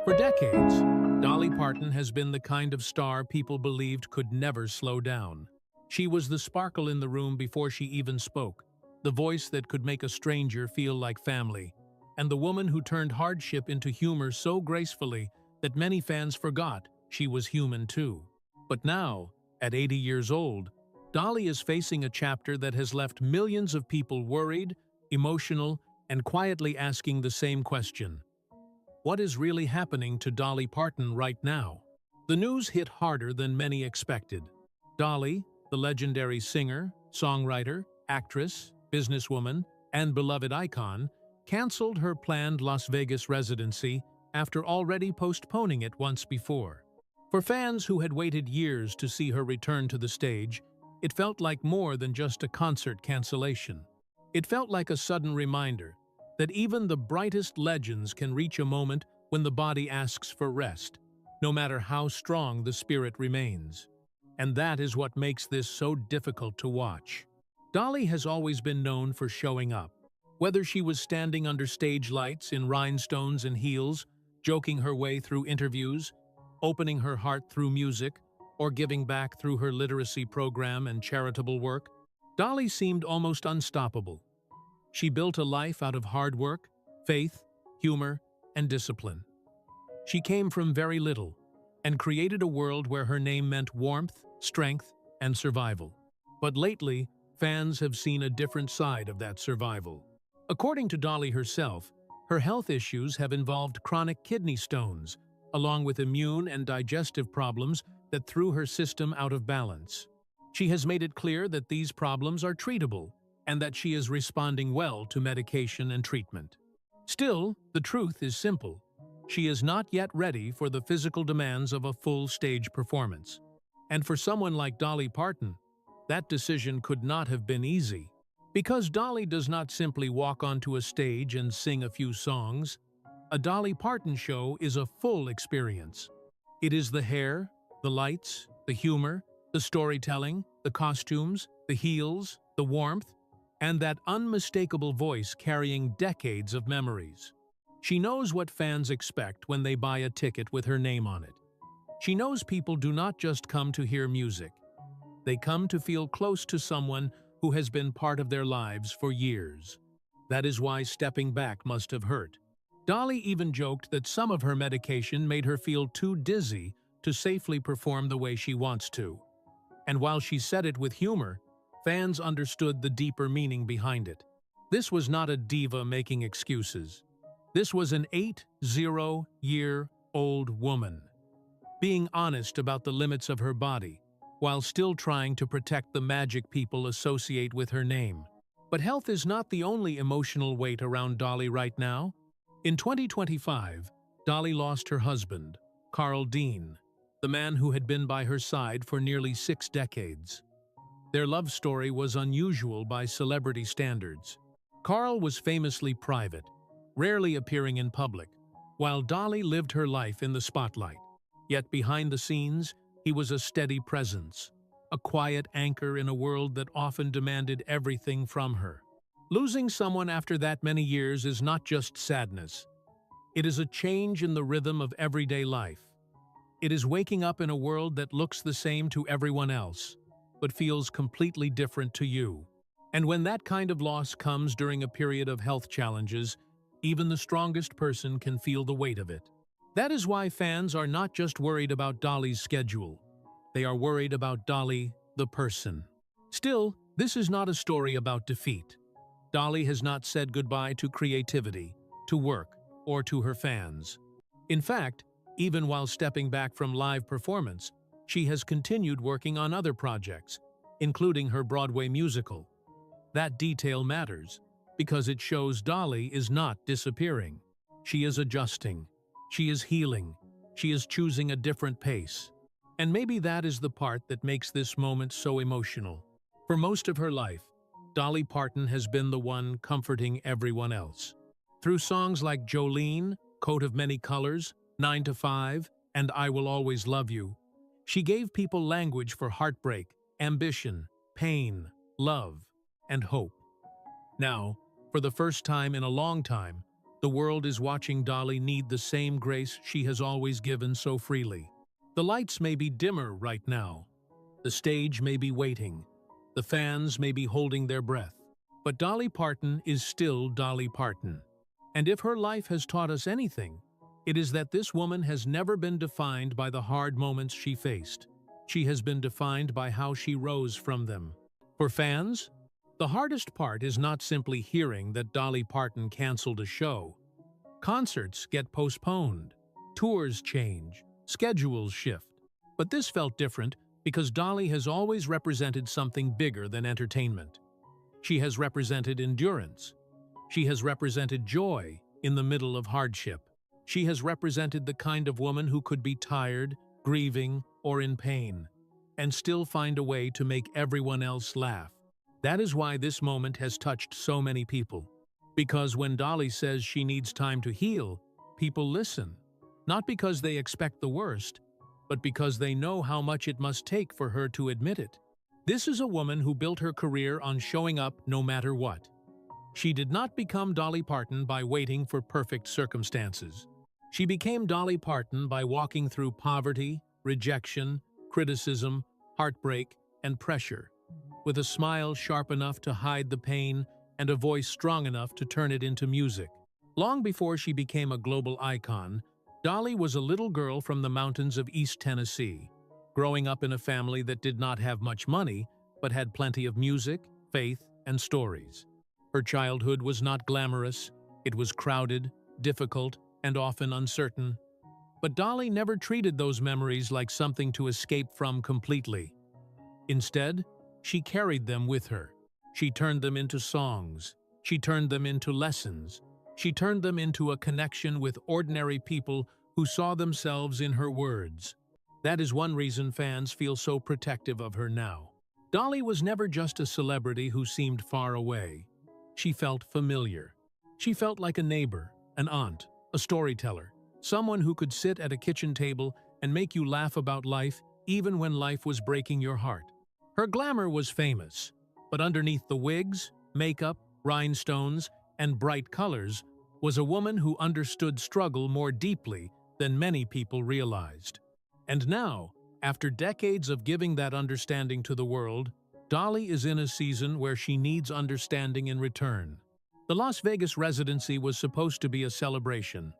For decades, Dolly Parton has been the kind of star people believed could never slow down. She was the sparkle in the room before she even spoke, the voice that could make a stranger feel like family, and the woman who turned hardship into humor so gracefully that many fans forgot she was human too. But now, at 80 years old, Dolly is facing a chapter that has left millions of people worried, emotional, and quietly asking the same question. What is really happening to Dolly Parton right now? The news hit harder than many expected. Dolly, the legendary singer, songwriter, actress, businesswoman, and beloved icon, canceled her planned Las Vegas residency after already postponing it once before. For fans who had waited years to see her return to the stage, it felt like more than just a concert cancellation. It felt like a sudden reminder that even the brightest legends can reach a moment when the body asks for rest, no matter how strong the spirit remains. And that is what makes this so difficult to watch. Dolly has always been known for showing up. Whether she was standing under stage lights in rhinestones and heels, joking her way through interviews, opening her heart through music, or giving back through her literacy program and charitable work, Dolly seemed almost unstoppable. She built a life out of hard work, faith, humor, and discipline. She came from very little and created a world where her name meant warmth, strength, and survival. But lately, fans have seen a different side of that survival. According to Dolly herself, her health issues have involved chronic kidney stones, along with immune and digestive problems that threw her system out of balance. She has made it clear that these problems are treatable and that she is responding well to medication and treatment. Still, the truth is simple. She is not yet ready for the physical demands of a full stage performance. And for someone like Dolly Parton, that decision could not have been easy. Because Dolly does not simply walk onto a stage and sing a few songs, a Dolly Parton show is a full experience. It is the hair, the lights, the humor, the storytelling, the costumes, the heels, the warmth, and that unmistakable voice carrying decades of memories. She knows what fans expect when they buy a ticket with her name on it. She knows people do not just come to hear music. They come to feel close to someone who has been part of their lives for years. That is why stepping back must have hurt. Dolly even joked that some of her medication made her feel too dizzy to safely perform the way she wants to. And while she said it with humor, fans understood the deeper meaning behind it. This was not a diva making excuses. This was an 80-year-old woman being honest about the limits of her body, while still trying to protect the magic people associate with her name. But health is not the only emotional weight around Dolly right now. In 2025, Dolly lost her husband, Carl Dean, the man who had been by her side for nearly 6 decades. Their love story was unusual by celebrity standards. Carl was famously private, rarely appearing in public, while Dolly lived her life in the spotlight. Yet behind the scenes, he was a steady presence, a quiet anchor in a world that often demanded everything from her. Losing someone after that many years is not just sadness. It is a change in the rhythm of everyday life. It is waking up in a world that looks the same to everyone else, but feels completely different to you. And when that kind of loss comes during a period of health challenges, even the strongest person can feel the weight of it. That is why fans are not just worried about Dolly's schedule. They are worried about Dolly, the person. Still, this is not a story about defeat. Dolly has not said goodbye to creativity, to work, or to her fans. In fact, even while stepping back from live performance, she has continued working on other projects, including her Broadway musical. That detail matters, because it shows Dolly is not disappearing. She is adjusting. She is healing. She is choosing a different pace. And maybe that is the part that makes this moment so emotional. For most of her life, Dolly Parton has been the one comforting everyone else. Through songs like Jolene, Coat of Many Colors, 9 to 5, and I Will Always Love You, she gave people language for heartbreak, ambition, pain, love, and hope. Now, for the first time in a long time, The world is watching Dolly need the same grace she has always given so freely. The lights may be dimmer right now. The stage may be waiting. The fans may be holding their breath. But Dolly Parton is still Dolly Parton. And if her life has taught us anything, it is that this woman has never been defined by the hard moments she faced. She has been defined by how she rose from them. For fans, the hardest part is not simply hearing that Dolly Parton canceled a show. Concerts get postponed, tours change, schedules shift. But this felt different because Dolly has always represented something bigger than entertainment. She has represented endurance. She has represented joy in the middle of hardship. She has represented the kind of woman who could be tired, grieving, or in pain, and still find a way to make everyone else laugh. That is why this moment has touched so many people. Because when Dolly says she needs time to heal, people listen. Not because they expect the worst, but because they know how much it must take for her to admit it. This is a woman who built her career on showing up no matter what. She did not become Dolly Parton by waiting for perfect circumstances. She became Dolly Parton by walking through poverty, rejection, criticism, heartbreak, and pressure, with a smile sharp enough to hide the pain and a voice strong enough to turn it into music. Long before she became a global icon, Dolly was a little girl from the mountains of East Tennessee, growing up in a family that did not have much money, but had plenty of music, faith, and stories. Her childhood was not glamorous. It was crowded, difficult, and often uncertain. But Dolly never treated those memories like something to escape from completely. Instead, she carried them with her. She turned them into songs. She turned them into lessons. She turned them into a connection with ordinary people who saw themselves in her words. That is one reason fans feel so protective of her now. Dolly was never just a celebrity who seemed far away. She felt familiar. She felt like a neighbor, an aunt, a storyteller, someone who could sit at a kitchen table and make you laugh about life even when life was breaking your heart. Her glamour was famous, but underneath the wigs, makeup, rhinestones, and bright colors was a woman who understood struggle more deeply than many people realized. And now, after decades of giving that understanding to the world, Dolly is in a season where she needs understanding in return. The Las Vegas residency was supposed to be a celebration.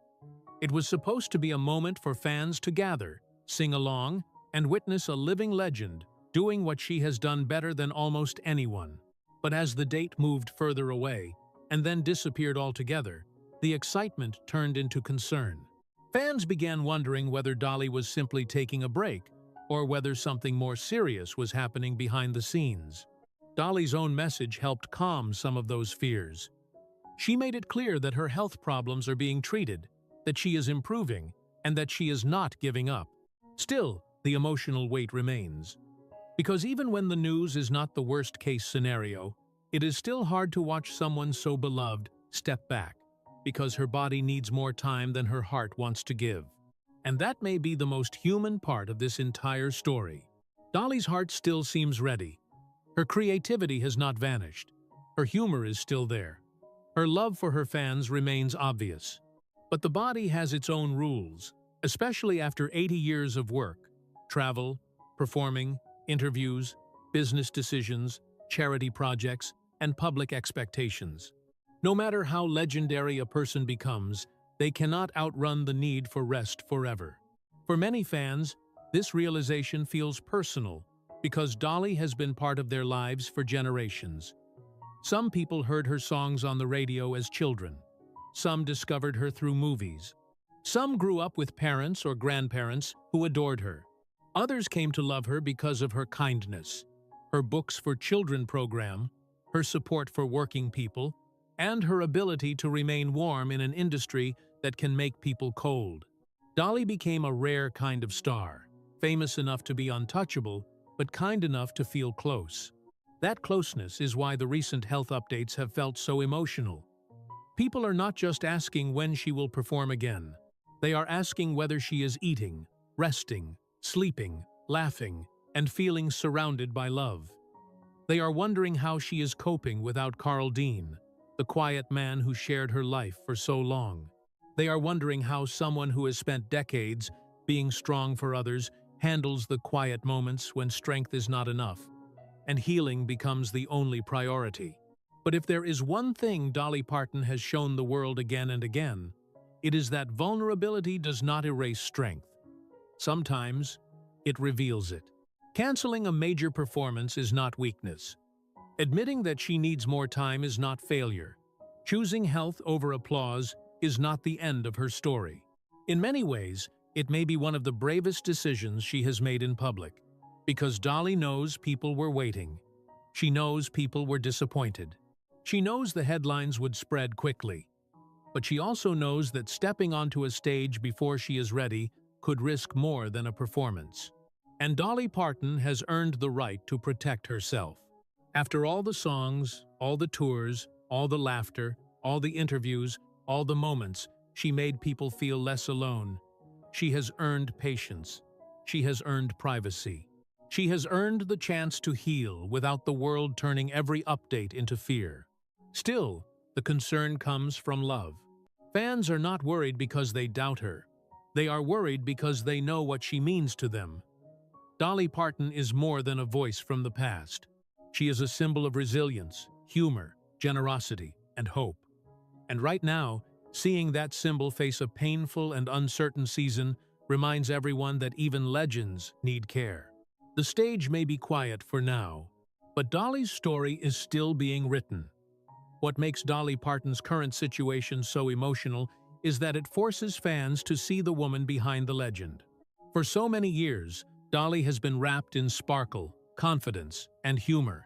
It was supposed to be a moment for fans to gather, sing along, and witness a living legend doing what she has done better than almost anyone. But as the date moved further away, and then disappeared altogether, the excitement turned into concern. Fans began wondering whether Dolly was simply taking a break, or whether something more serious was happening behind the scenes. Dolly's own message helped calm some of those fears. She made it clear that her health problems are being treated, that she is improving, and that she is not giving up. Still, the emotional weight remains. Because even when the news is not the worst-case scenario, it is still hard to watch someone so beloved step back, because her body needs more time than her heart wants to give. And that may be the most human part of this entire story. Dolly's heart still seems ready. Her creativity has not vanished. Her humor is still there. Her love for her fans remains obvious. But the body has its own rules, especially after 80 years of work, travel, performing, interviews, business decisions, charity projects, and public expectations. No matter how legendary a person becomes, they cannot outrun the need for rest forever. For many fans, this realization feels personal because Dolly has been part of their lives for generations. Some people heard her songs on the radio as children. Some discovered her through movies. Some grew up with parents or grandparents who adored her. Others came to love her because of her kindness, her Books for Children program, her support for working people, and her ability to remain warm in an industry that can make people cold. Dolly became a rare kind of star, famous enough to be untouchable, but kind enough to feel close. That closeness is why the recent health updates have felt so emotional. People are not just asking when she will perform again. They are asking whether she is eating, resting, sleeping, laughing, and feeling surrounded by love. They are wondering how she is coping without Carl Dean, the quiet man who shared her life for so long. They are wondering how someone who has spent decades being strong for others handles the quiet moments when strength is not enough, and healing becomes the only priority. But if there is one thing Dolly Parton has shown the world again and again, it is that vulnerability does not erase strength. Sometimes, it reveals it. Canceling a major performance is not weakness. Admitting that she needs more time is not failure. Choosing health over applause is not the end of her story. In many ways, it may be one of the bravest decisions she has made in public, because Dolly knows people were waiting. She knows people were disappointed. She knows the headlines would spread quickly. But she also knows that stepping onto a stage before she is ready could risk more than a performance. And Dolly Parton has earned the right to protect herself. After all the songs, all the tours, all the laughter, all the interviews, all the moments, she made people feel less alone. She has earned patience. She has earned privacy. She has earned the chance to heal without the world turning every update into fear. Still, the concern comes from love. Fans are not worried because they doubt her. They are worried because they know what she means to them. Dolly Parton is more than a voice from the past. She is a symbol of resilience, humor, generosity, and hope. And right now, seeing that symbol face a painful and uncertain season reminds everyone that even legends need care. The stage may be quiet for now, but Dolly's story is still being written. What makes Dolly Parton's current situation so emotional is that it forces fans to see the woman behind the legend. For so many years, Dolly has been wrapped in sparkle, confidence, and humor.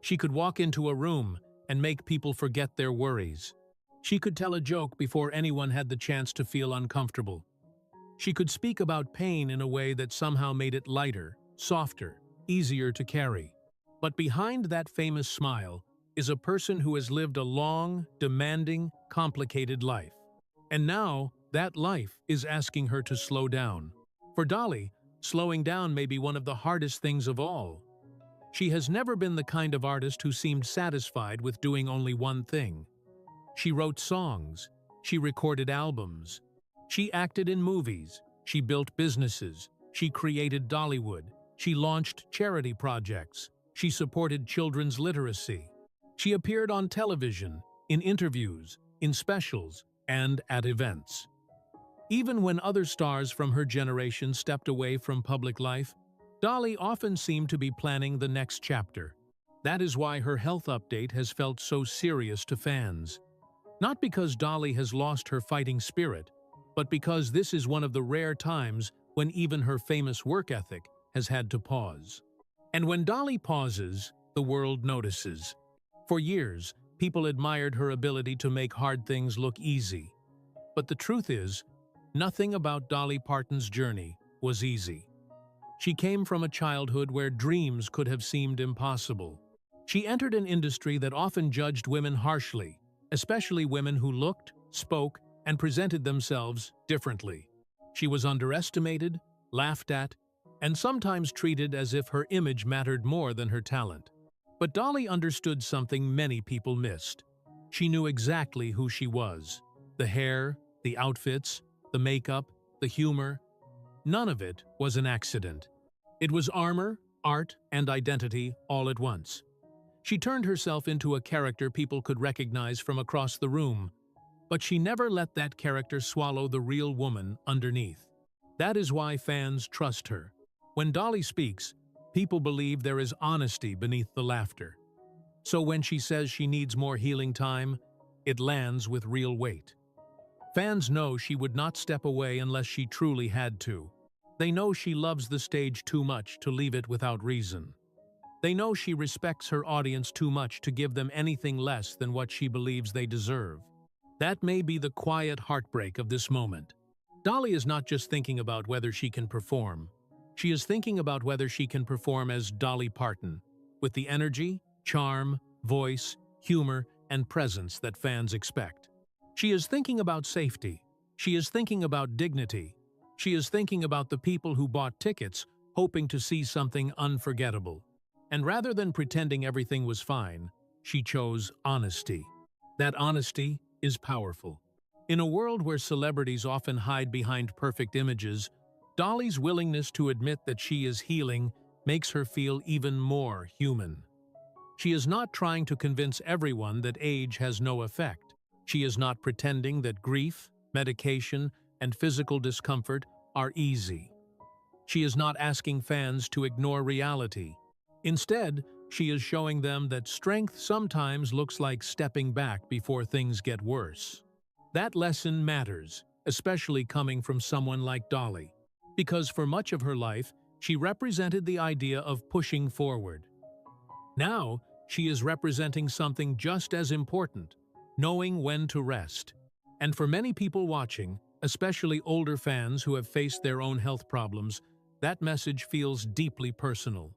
She could walk into a room and make people forget their worries. She could tell a joke before anyone had the chance to feel uncomfortable. She could speak about pain in a way that somehow made it lighter, softer, easier to carry. But behind that famous smile is a person who has lived a long, demanding, complicated life. And now, that life is asking her to slow down. For Dolly, slowing down may be one of the hardest things of all. She has never been the kind of artist who seemed satisfied with doing only one thing. She wrote songs. She recorded albums. She acted in movies. She built businesses. She created Dollywood. She launched charity projects. She supported children's literacy. She appeared on television, in interviews, in specials, and at events. Even when other stars from her generation stepped away from public life, Dolly often seemed to be planning the next chapter. That is why her health update has felt so serious to fans. Not because Dolly has lost her fighting spirit, but because this is one of the rare times when even her famous work ethic has had to pause. And when Dolly pauses, the world notices. For years, people admired her ability to make hard things look easy. But the truth is, nothing about Dolly Parton's journey was easy. She came from a childhood where dreams could have seemed impossible. She entered an industry that often judged women harshly, especially women who looked, spoke, and presented themselves differently. She was underestimated, laughed at, and sometimes treated as if her image mattered more than her talent. But Dolly understood something many people missed. She knew exactly who she was. The hair, the outfits, the makeup, the humor. None of it was an accident. It was armor, art, and identity all at once. She turned herself into a character people could recognize from across the room, but she never let that character swallow the real woman underneath. That is why fans trust her. When Dolly speaks, people believe there is honesty beneath the laughter. So when she says she needs more healing time, it lands with real weight. Fans know she would not step away unless she truly had to. They know she loves the stage too much to leave it without reason. They know she respects her audience too much to give them anything less than what she believes they deserve. That may be the quiet heartbreak of this moment. Dolly is not just thinking about whether she can perform. She is thinking about whether she can perform as Dolly Parton, with the energy, charm, voice, humor, and presence that fans expect. She is thinking about safety. She is thinking about dignity. She is thinking about the people who bought tickets, hoping to see something unforgettable. And rather than pretending everything was fine, she chose honesty. That honesty is powerful. In a world where celebrities often hide behind perfect images, Dolly's willingness to admit that she is healing makes her feel even more human. She is not trying to convince everyone that age has no effect. She is not pretending that grief, medication, and physical discomfort are easy. She is not asking fans to ignore reality. Instead, she is showing them that strength sometimes looks like stepping back before things get worse. That lesson matters, especially coming from someone like Dolly, because for much of her life, she represented the idea of pushing forward. Now, she is representing something just as important, knowing when to rest. And for many people watching, especially older fans who have faced their own health problems, that message feels deeply personal.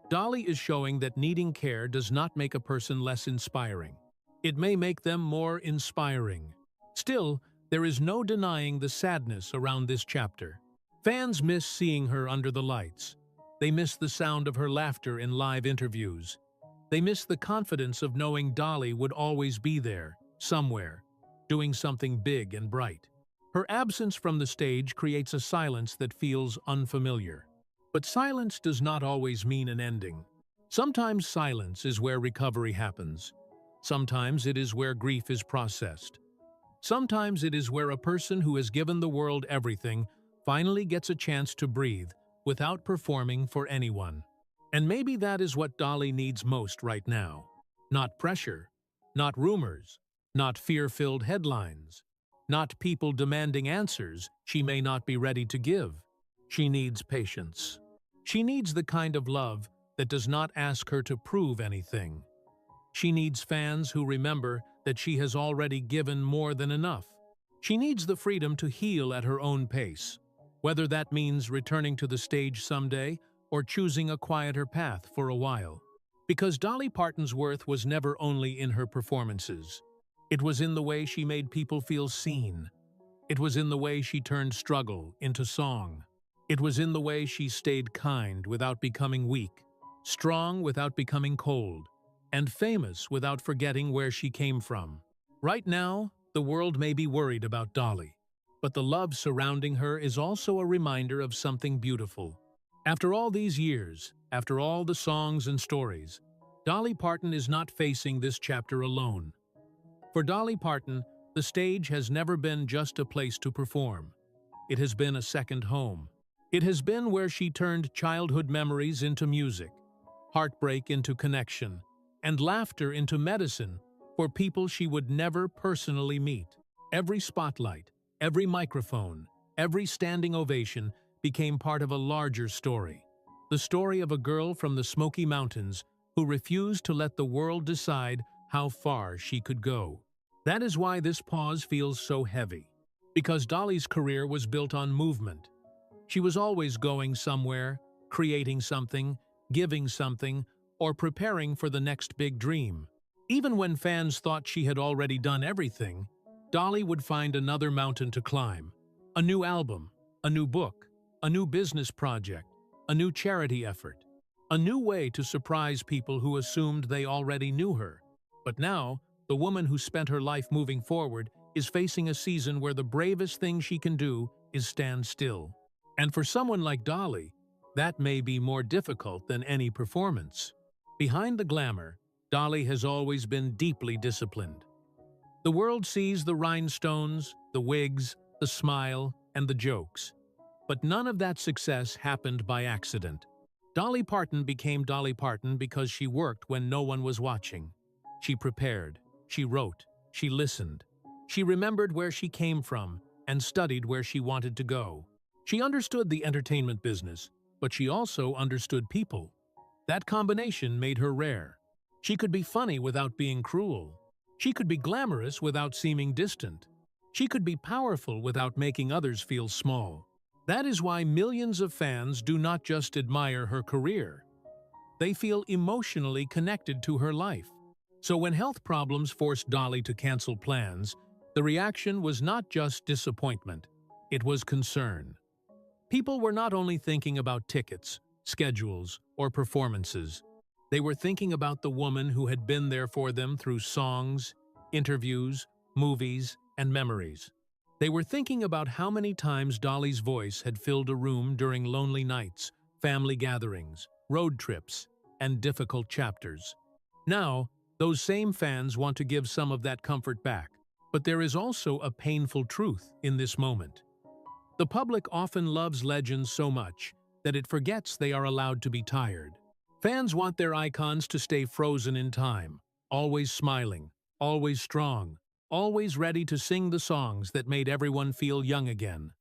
Dolly is showing that needing care does not make a person less inspiring. It may make them more inspiring. Still, there is no denying the sadness around this chapter. Fans miss seeing her under the lights. They miss the sound of her laughter in live interviews. They miss the confidence of knowing Dolly would always be there, somewhere, doing something big and bright. Her absence from the stage creates a silence that feels unfamiliar. But silence does not always mean an ending. Sometimes silence is where recovery happens. Sometimes it is where grief is processed. Sometimes it is where a person who has given the world everything finally gets a chance to breathe without performing for anyone. And maybe that is what Dolly needs most right now. Not pressure, not rumors, not fear-filled headlines, not people demanding answers she may not be ready to give. She needs patience. She needs the kind of love that does not ask her to prove anything. She needs fans who remember that she has already given more than enough. She needs the freedom to heal at her own pace, whether that means returning to the stage someday or choosing a quieter path for a while. Because Dolly Parton's worth was never only in her performances. It was in the way she made people feel seen. It was in the way she turned struggle into song. It was in the way she stayed kind without becoming weak, strong without becoming cold, and famous without forgetting where she came from. Right now, the world may be worried about Dolly, but the love surrounding her is also a reminder of something beautiful. After all these years, after all the songs and stories, Dolly Parton is not facing this chapter alone. For Dolly Parton, the stage has never been just a place to perform. It has been a second home. It has been where she turned childhood memories into music, heartbreak into connection, and laughter into medicine for people she would never personally meet. Every spotlight, every microphone, every standing ovation became part of a larger story. The story of a girl from the Smoky Mountains who refused to let the world decide how far she could go. That is why this pause feels so heavy. Because Dolly's career was built on movement. She was always going somewhere, creating something, giving something, or preparing for the next big dream. Even when fans thought she had already done everything, Dolly would find another mountain to climb. A new album, a new book, a new business project, a new charity effort. A new way to surprise people who assumed they already knew her. But now, the woman who spent her life moving forward is facing a season where the bravest thing she can do is stand still. And for someone like Dolly, that may be more difficult than any performance. Behind the glamour, Dolly has always been deeply disciplined. The world sees the rhinestones, the wigs, the smile, and the jokes. But none of that success happened by accident. Dolly Parton became Dolly Parton because she worked when no one was watching. She prepared, she wrote, she listened. She remembered where she came from and studied where she wanted to go. She understood the entertainment business, but she also understood people. That combination made her rare. She could be funny without being cruel. She could be glamorous without seeming distant. She could be powerful without making others feel small. That is why millions of fans do not just admire her career. They feel emotionally connected to her life. So when health problems forced Dolly to cancel plans, the reaction was not just disappointment, it was concern. People were not only thinking about tickets, schedules, or performances. They were thinking about the woman who had been there for them through songs, interviews, movies, and memories. They were thinking about how many times Dolly's voice had filled a room during lonely nights, family gatherings, road trips, and difficult chapters. Now, those same fans want to give some of that comfort back. But there is also a painful truth in this moment. The public often loves legends so much that it forgets they are allowed to be tired. Fans want their icons to stay frozen in time, always smiling, always strong, always ready to sing the songs that made everyone feel young again.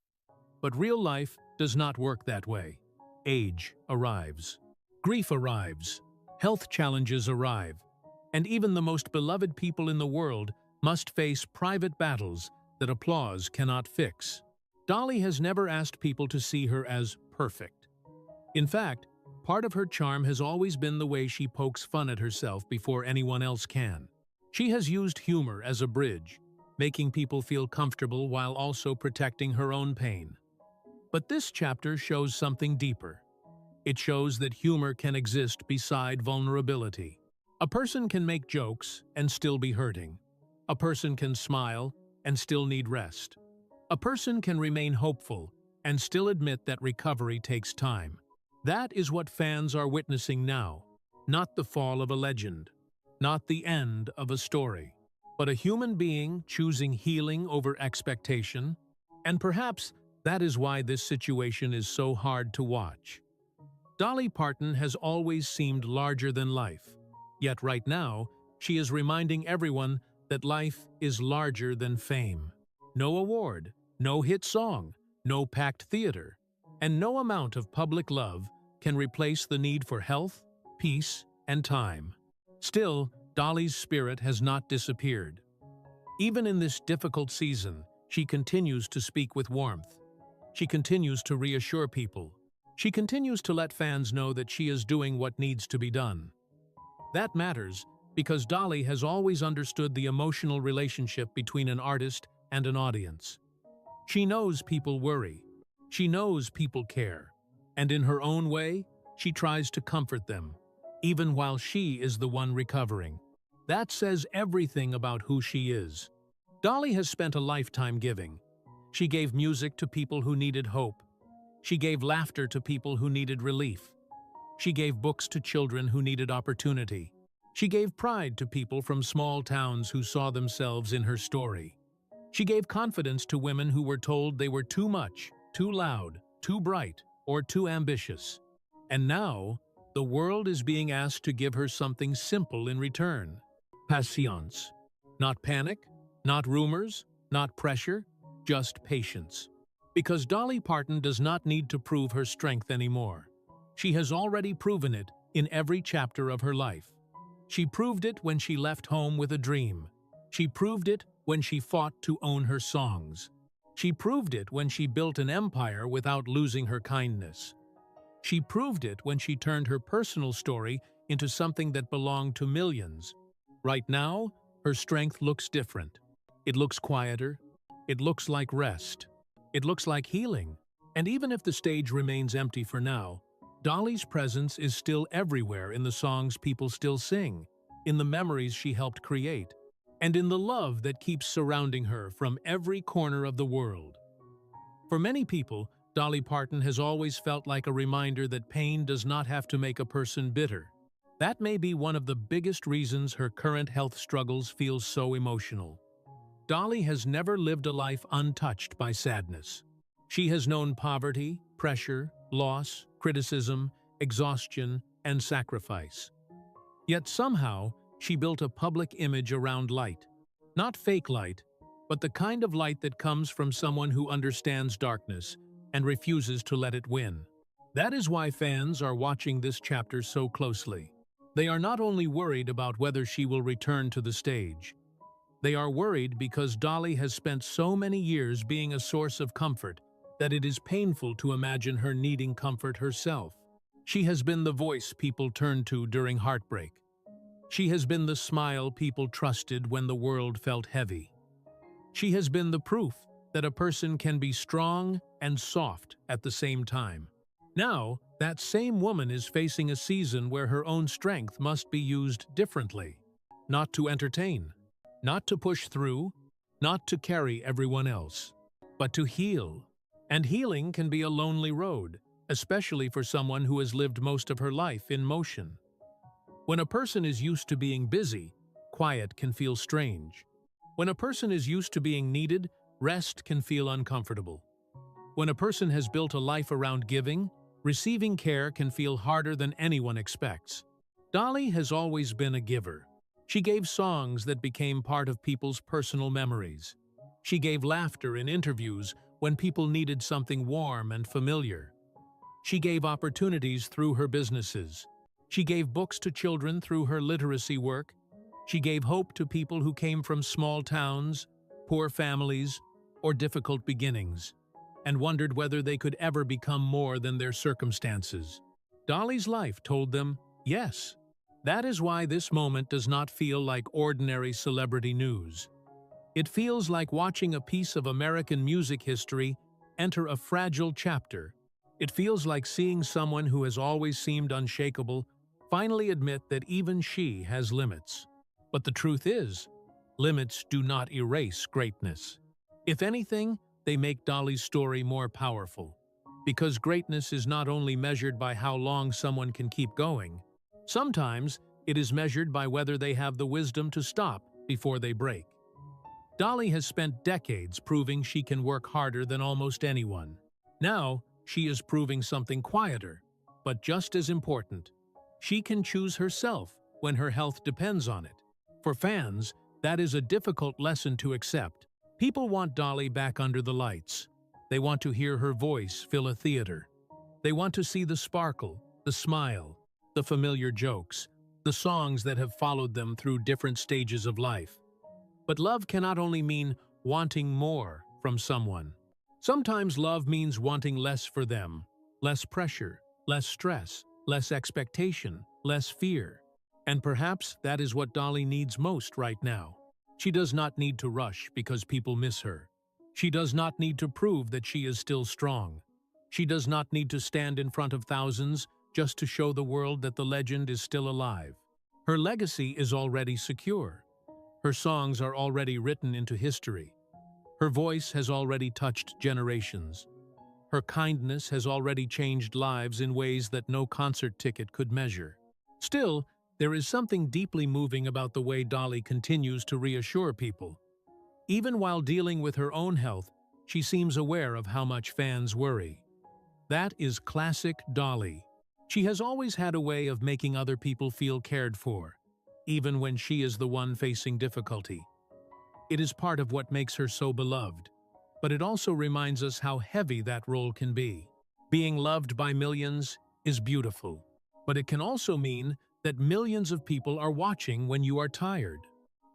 But real life does not work that way. Age arrives. Grief arrives. Health challenges arrive. And even the most beloved people in the world must face private battles that applause cannot fix. Dolly has never asked people to see her as perfect. In fact, part of her charm has always been the way she pokes fun at herself before anyone else can. She has used humor as a bridge, making people feel comfortable while also protecting her own pain. But this chapter shows something deeper. It shows that humor can exist beside vulnerability. A person can make jokes and still be hurting. A person can smile and still need rest. A person can remain hopeful and still admit that recovery takes time. That is what fans are witnessing now, not the fall of a legend, not the end of a story, but a human being choosing healing over expectation. And perhaps that is why this situation is so hard to watch. Dolly Parton has always seemed larger than life, yet right now, she is reminding everyone that life is larger than fame. No award, no hit song, no packed theater, and no amount of public love can replace the need for health, peace, and time. Still, Dolly's spirit has not disappeared. Even in this difficult season, she continues to speak with warmth. She continues to reassure people. She continues to let fans know that she is doing what needs to be done. That matters because Dolly has always understood the emotional relationship between an artist and an audience. She knows people worry. She knows people care. And in her own way, she tries to comfort them, even while she is the one recovering. That says everything about who she is. Dolly has spent a lifetime giving. She gave music to people who needed hope. She gave laughter to people who needed relief. She gave books to children who needed opportunity. She gave pride to people from small towns who saw themselves in her story. She gave confidence to women who were told they were too much, too loud, too bright, or too ambitious. And now, the world is being asked to give her something simple in return. Patience. Not panic, not rumors, not pressure, just patience. Because Dolly Parton does not need to prove her strength anymore. She has already proven it in every chapter of her life. She proved it when she left home with a dream. She proved it when she fought to own her songs. She proved it when she built an empire without losing her kindness. She proved it when she turned her personal story into something that belonged to millions. Right now, her strength looks different. It looks quieter. It looks like rest. It looks like healing. And even if the stage remains empty for now, Dolly's presence is still everywhere in the songs people still sing, in the memories she helped create, and in the love that keeps surrounding her from every corner of the world. For many people, Dolly Parton has always felt like a reminder that pain does not have to make a person bitter. That may be one of the biggest reasons her current health struggles feel so emotional. Dolly has never lived a life untouched by sadness. She has known poverty, pressure, loss, criticism, exhaustion, and sacrifice. Yet somehow, she built a public image around light. Not fake light, but the kind of light that comes from someone who understands darkness and refuses to let it win. That is why fans are watching this chapter so closely. They are not only worried about whether she will return to the stage. They are worried because Dolly has spent so many years being a source of comfort that it is painful to imagine her needing comfort herself. She has been the voice people turn to during heartbreak. She has been the smile people trusted when the world felt heavy. She has been the proof that a person can be strong and soft at the same time. Now, that same woman is facing a season where her own strength must be used differently. Not to entertain, Not to push through, not to carry everyone else, but to heal. And healing can be a lonely road, especially for someone who has lived most of her life in motion. When a person is used to being busy, quiet can feel strange. When a person is used to being needed, rest can feel uncomfortable. When a person has built a life around giving, receiving care can feel harder than anyone expects. Dolly has always been a giver. She gave songs that became part of people's personal memories. She gave laughter in interviews when people needed something warm and familiar. She gave opportunities through her businesses. She gave books to children through her literacy work. She gave hope to people who came from small towns, poor families, or difficult beginnings, and wondered whether they could ever become more than their circumstances. Dolly's life told them, yes. That is why this moment does not feel like ordinary celebrity news. It feels like watching a piece of American music history enter a fragile chapter. It feels like seeing someone who has always seemed unshakable finally admit that even she has limits. But the truth is, limits do not erase greatness. If anything, they make Dolly's story more powerful. Because greatness is not only measured by how long someone can keep going, sometimes it is measured by whether they have the wisdom to stop before they break. Dolly has spent decades proving she can work harder than almost anyone. Now, she is proving something quieter, but just as important. She can choose herself when her health depends on it. For fans, that is a difficult lesson to accept. People want Dolly back under the lights. They want to hear her voice fill a theater. They want to see the sparkle, the smile, the familiar jokes, the songs that have followed them through different stages of life. But love cannot only mean wanting more from someone. Sometimes love means wanting less for them, less pressure, less stress, less expectation, less fear. And perhaps that is what Dolly needs most right now. She does not need to rush because people miss her. She does not need to prove that she is still strong. She does not need to stand in front of thousands just to show the world that the legend is still alive. Her legacy is already secure. Her songs are already written into history. Her voice has already touched generations. Her kindness has already changed lives in ways that no concert ticket could measure. Still, there is something deeply moving about the way Dolly continues to reassure people. Even while dealing with her own health, she seems aware of how much fans worry. That is classic Dolly. She has always had a way of making other people feel cared for, even when she is the one facing difficulty. It is part of what makes her so beloved, but it also reminds us how heavy that role can be. Being loved by millions is beautiful, but it can also mean that millions of people are watching when you are tired.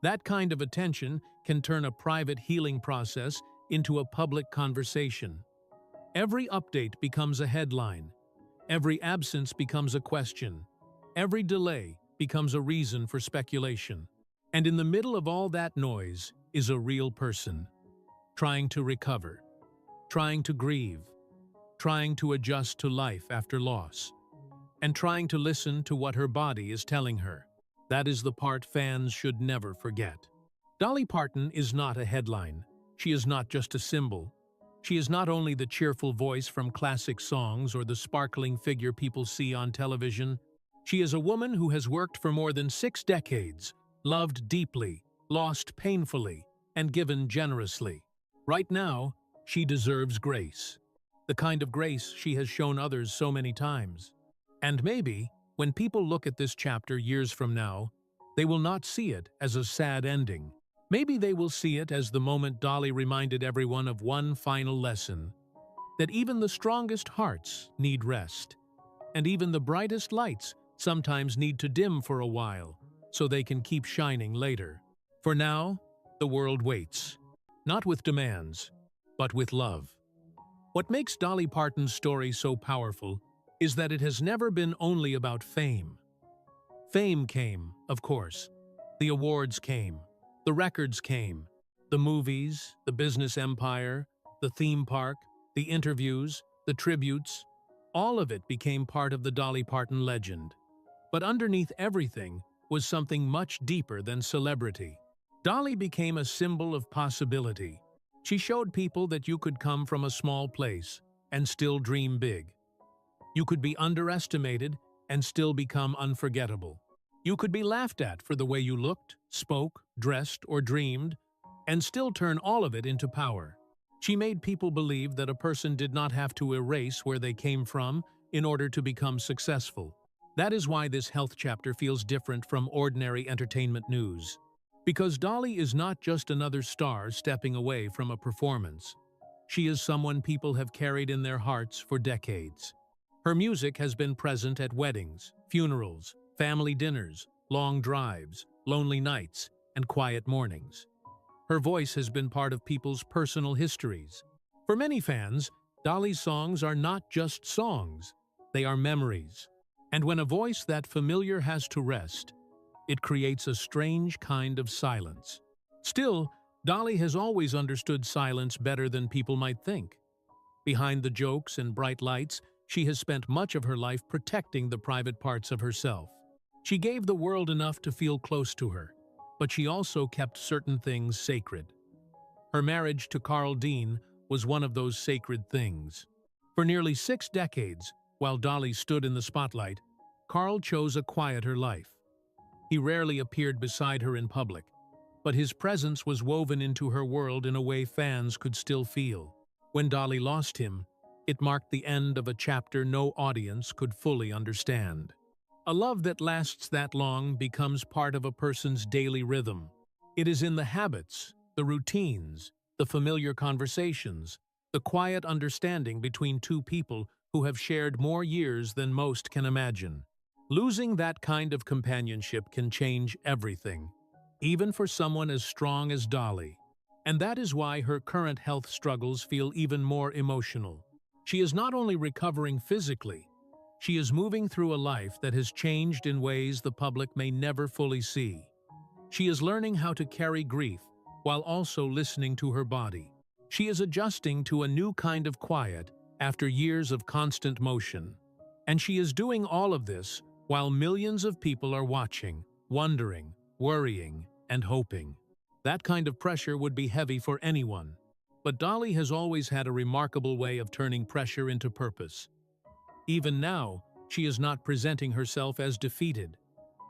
That kind of attention can turn a private healing process into a public conversation. Every update becomes a headline. Every absence becomes a question. Every delay becomes a reason for speculation. And in the middle of all that noise is a real person, trying to recover, trying to grieve, trying to adjust to life after loss, and trying to listen to what her body is telling her. That is the part fans should never forget. Dolly Parton is not a headline. She is not just a symbol. She is not only the cheerful voice from classic songs or the sparkling figure people see on television. She is a woman who has worked for more than 6 decades, loved deeply, lost painfully, and given generously. Right now, she deserves grace. The kind of grace she has shown others so many times. And maybe, when people look at this chapter years from now, they will not see it as a sad ending. Maybe they will see it as the moment Dolly reminded everyone of one final lesson, that even the strongest hearts need rest, and even the brightest lights sometimes need to dim for a while so they can keep shining later. For now, the world waits, not with demands, but with love. What makes Dolly Parton's story so powerful is that it has never been only about fame. Fame came, of course. The awards came. The records came. The movies, the business empire, the theme park, the interviews, the tributes, all of it became part of the Dolly Parton legend. But underneath everything was something much deeper than celebrity. Dolly became a symbol of possibility. She showed people that you could come from a small place and still dream big. You could be underestimated and still become unforgettable. You could be laughed at for the way you looked, spoke, dressed, or dreamed, and still turn all of it into power. She made people believe that a person did not have to erase where they came from in order to become successful. That is why this health chapter feels different from ordinary entertainment news. Because Dolly is not just another star stepping away from a performance. She is someone people have carried in their hearts for decades. Her music has been present at weddings, funerals, family dinners, long drives, lonely nights, and quiet mornings. Her voice has been part of people's personal histories. For many fans, Dolly's songs are not just songs, they are memories. And when a voice that familiar has to rest, it creates a strange kind of silence. Still, Dolly has always understood silence better than people might think. Behind the jokes and bright lights, she has spent much of her life protecting the private parts of herself. She gave the world enough to feel close to her, but she also kept certain things sacred. Her marriage to Carl Dean was one of those sacred things. For nearly 6 decades, while Dolly stood in the spotlight, Carl chose a quieter life. He rarely appeared beside her in public, but his presence was woven into her world in a way fans could still feel. When Dolly lost him, it marked the end of a chapter no audience could fully understand. A love that lasts that long becomes part of a person's daily rhythm. It is in the habits, the routines, the familiar conversations, the quiet understanding between two people who have shared more years than most can imagine. Losing that kind of companionship can change everything, even for someone as strong as Dolly. And that is why her current health struggles feel even more emotional. She is not only recovering physically, she is moving through a life that has changed in ways the public may never fully see. She is learning how to carry grief while also listening to her body. She is adjusting to a new kind of quiet after years of constant motion. And she is doing all of this while millions of people are watching, wondering, worrying, and hoping. That kind of pressure would be heavy for anyone. But Dolly has always had a remarkable way of turning pressure into purpose. Even now, she is not presenting herself as defeated.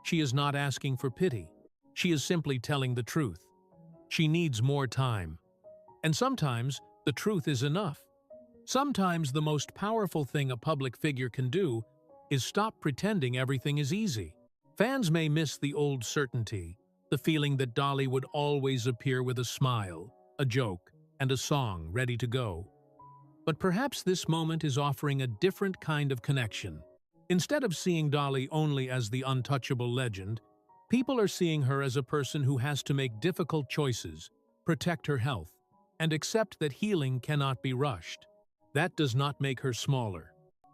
She is not asking for pity. She is simply telling the truth. She needs more time. And sometimes, the truth is enough. Sometimes the most powerful thing a public figure can do is stop pretending everything is easy. Fans may miss the old certainty, the feeling that Dolly would always appear with a smile, a joke, and a song ready to go. But perhaps this moment is offering a different kind of connection. Instead of seeing Dolly only as the untouchable legend, people are seeing her as a person who has to make difficult choices, protect her health, and accept that healing cannot be rushed. That does not make her smaller.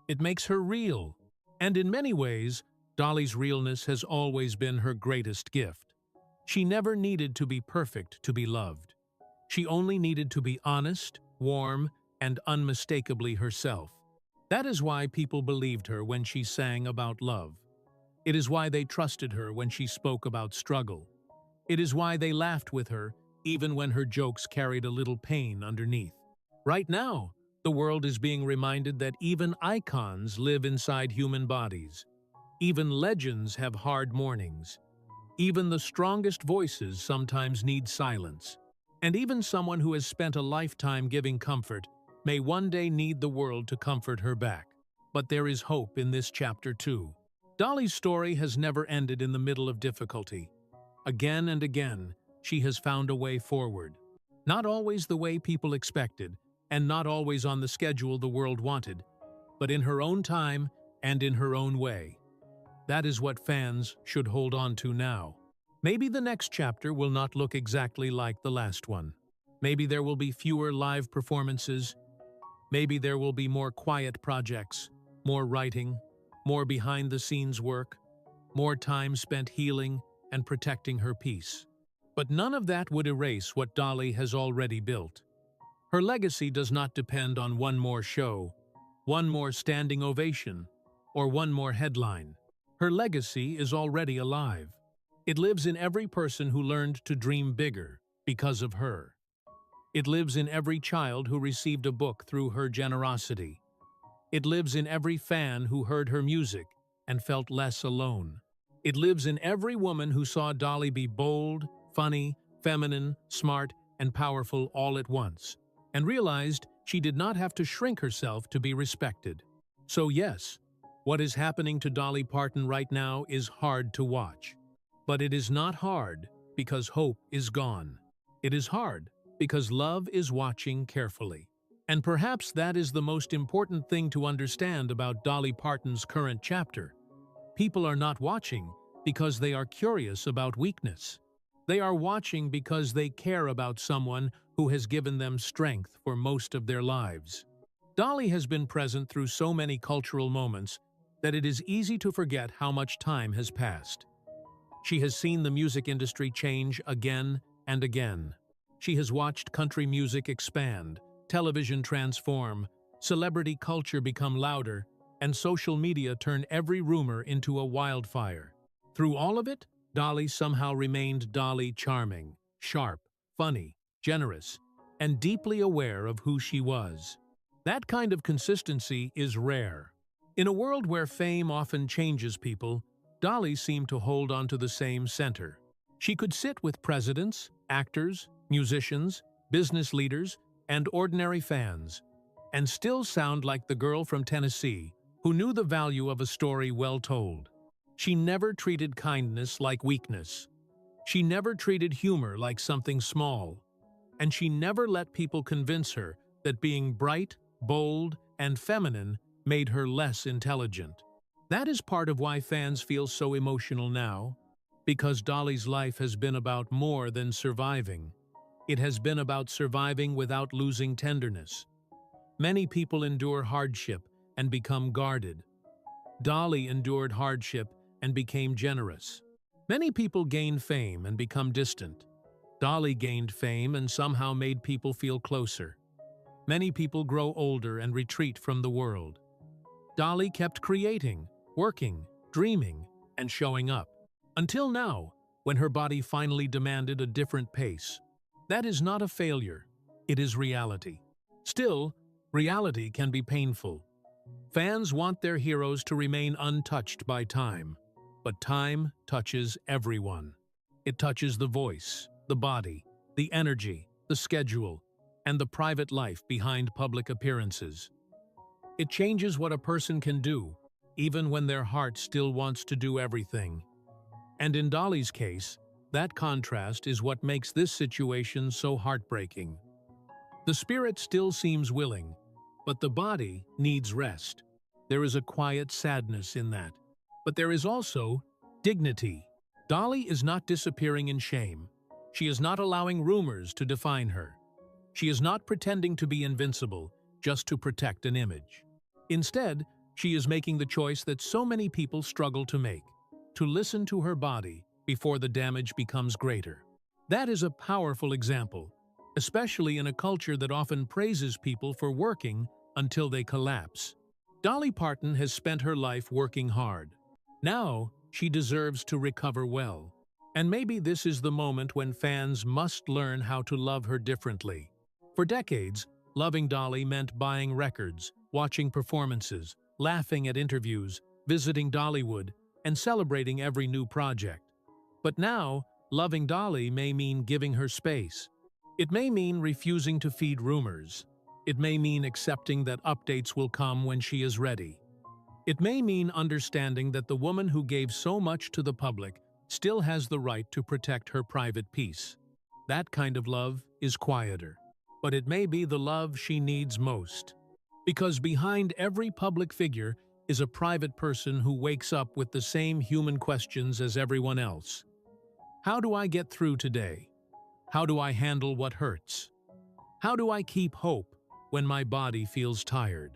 It makes her real. And in many ways, Dolly's realness has always been her greatest gift. She never needed to be perfect to be loved. She only needed to be honest, warm, and unmistakably herself. That is why people believed her when she sang about love. It is why they trusted her when she spoke about struggle. It is why they laughed with her, even when her jokes carried a little pain underneath. Right now, the world is being reminded that even icons live inside human bodies. Even legends have hard mornings. Even the strongest voices sometimes need silence. And even someone who has spent a lifetime giving comfort may one day need the world to comfort her back. But there is hope in this chapter too. Dolly's story has never ended in the middle of difficulty. Again and again, she has found a way forward. Not always the way people expected, and not always on the schedule the world wanted, but in her own time and in her own way. That is what fans should hold on to now. Maybe the next chapter will not look exactly like the last one. Maybe there will be fewer live performances. Maybe there will be more quiet projects, more writing, more behind-the-scenes work, more time spent healing and protecting her peace. But none of that would erase what Dolly has already built. Her legacy does not depend on one more show, one more standing ovation, or one more headline. Her legacy is already alive. It lives in every person who learned to dream bigger because of her. It lives in every child who received a book through her generosity. It lives in every fan who heard her music and felt less alone. It lives in every woman who saw Dolly be bold, funny, feminine, smart, and powerful all at once, and realized she did not have to shrink herself to be respected. So yes, what is happening to Dolly Parton right now is hard to watch. But it is not hard because hope is gone. It is hard because love is watching carefully. And perhaps that is the most important thing to understand about Dolly Parton's current chapter. People are not watching because they are curious about weakness. They are watching because they care about someone who has given them strength for most of their lives. Dolly has been present through so many cultural moments that it is easy to forget how much time has passed. She has seen the music industry change again and again. She has watched country music expand, television transform, celebrity culture become louder, and social media turn every rumor into a wildfire. Through all of it, Dolly somehow remained Dolly, charming, sharp, funny, generous, and deeply aware of who she was. That kind of consistency is rare. In a world where fame often changes people, Dolly seemed to hold on to the same center. She could sit with presidents, actors, musicians, business leaders, and ordinary fans, and still sound like the girl from Tennessee who knew the value of a story well told. She never treated kindness like weakness. She never treated humor like something small. And she never let people convince her that being bright, bold, and feminine made her less intelligent. That is part of why fans feel so emotional now, because Dolly's life has been about more than surviving. It has been about surviving without losing tenderness. Many people endure hardship and become guarded. Dolly endured hardship and became generous. Many people gain fame and become distant. Dolly gained fame and somehow made people feel closer. Many people grow older and retreat from the world. Dolly kept creating, working, dreaming, and showing up. Until now, when her body finally demanded a different pace. That is not a failure, it is reality. Still, reality can be painful. Fans want their heroes to remain untouched by time. But time touches everyone. It touches the voice, the body, the energy, the schedule, and the private life behind public appearances. It changes what a person can do, even when their heart still wants to do everything. And in Dolly's case, that contrast is what makes this situation so heartbreaking. The spirit still seems willing, but the body needs rest. There is a quiet sadness in that. But there is also dignity. Dolly is not disappearing in shame. She is not allowing rumors to define her. She is not pretending to be invincible just to protect an image. Instead, she is making the choice that so many people struggle to make, to listen to her body before the damage becomes greater. That is a powerful example, especially in a culture that often praises people for working until they collapse. Dolly Parton has spent her life working hard. Now, she deserves to recover well. And maybe this is the moment when fans must learn how to love her differently. For decades, loving Dolly meant buying records, watching performances, laughing at interviews, visiting Dollywood, and celebrating every new project. But now, loving Dolly may mean giving her space. It may mean refusing to feed rumors. It may mean accepting that updates will come when she is ready. It may mean understanding that the woman who gave so much to the public still has the right to protect her private peace. That kind of love is quieter, but it may be the love she needs most. Because behind every public figure is a private person who wakes up with the same human questions as everyone else. How do I get through today? How do I handle what hurts? How do I keep hope when my body feels tired?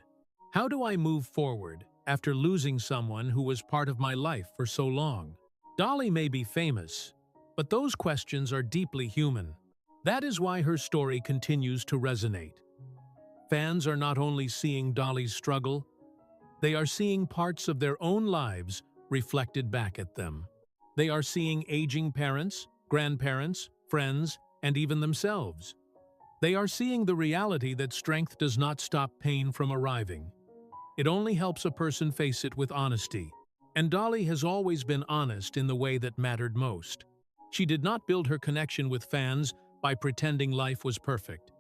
How do I move forward after losing someone who was part of my life for so long? Dolly may be famous, but those questions are deeply human. That is why her story continues to resonate. Fans are not only seeing Dolly's struggle, they are seeing parts of their own lives reflected back at them. They are seeing aging parents, grandparents, friends, and even themselves. They are seeing the reality that strength does not stop pain from arriving. It only helps a person face it with honesty. And Dolly has always been honest in the way that mattered most. She did not build her connection with fans by pretending life was perfect.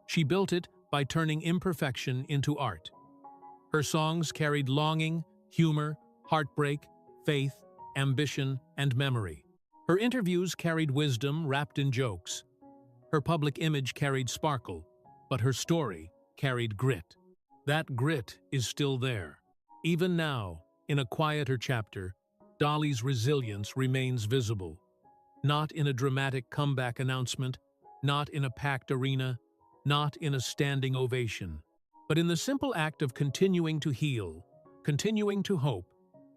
She built it by turning imperfection into art. Her songs carried longing, humor, heartbreak, faith, ambition, and memory. Her interviews carried wisdom wrapped in jokes. Her public image carried sparkle, but her story carried grit. That grit is still there. Even now, in a quieter chapter, Dolly's resilience remains visible. Not in a dramatic comeback announcement, not in a packed arena, not in a standing ovation, but in the simple act of continuing to heal, continuing to hope,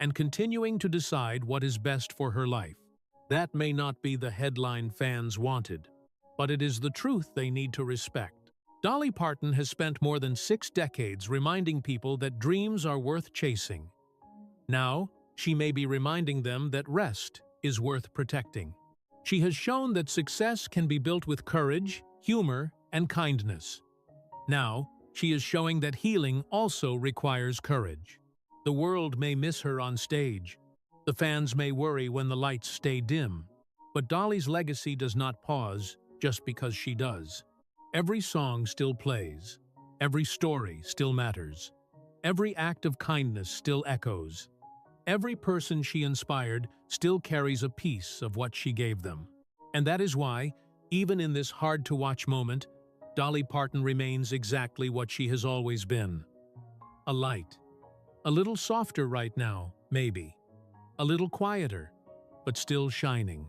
and continuing to decide what is best for her life. That may not be the headline fans wanted, but it is the truth they need to respect. Dolly Parton has spent more than 6 decades reminding people that dreams are worth chasing. Now, she may be reminding them that rest is worth protecting. She has shown that success can be built with courage, humor, and kindness. Now, she is showing that healing also requires courage. The world may miss her on stage. The fans may worry when the lights stay dim. But Dolly's legacy does not pause just because she does. Every song still plays. Every story still matters. Every act of kindness still echoes. Every person she inspired still carries a piece of what she gave them. And that is why, even in this hard-to-watch moment, Dolly Parton remains exactly what she has always been. A light. A little softer right now, maybe. A little quieter, but still shining.